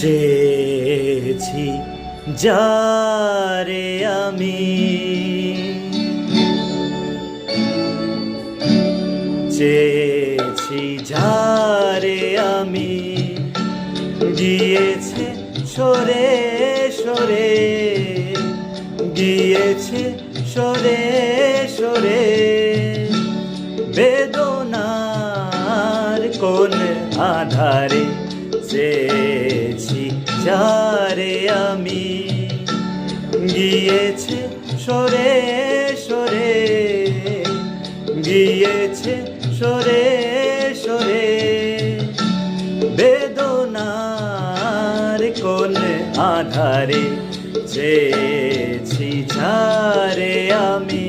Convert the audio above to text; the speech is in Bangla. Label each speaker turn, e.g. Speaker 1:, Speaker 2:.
Speaker 1: চেয়েছি যারে আমি, চেয়েছি যারে আমি, গিয়েছে সরে সরে, গিয়েছে সরে সরে, বেদনার কোন আধারে চেয়েছি যারে আমি, গিয়েছে সরে সরে, গিয়েছে সরে সরে, বেদনার কোন আধারে চেয়েছি যারে আমি।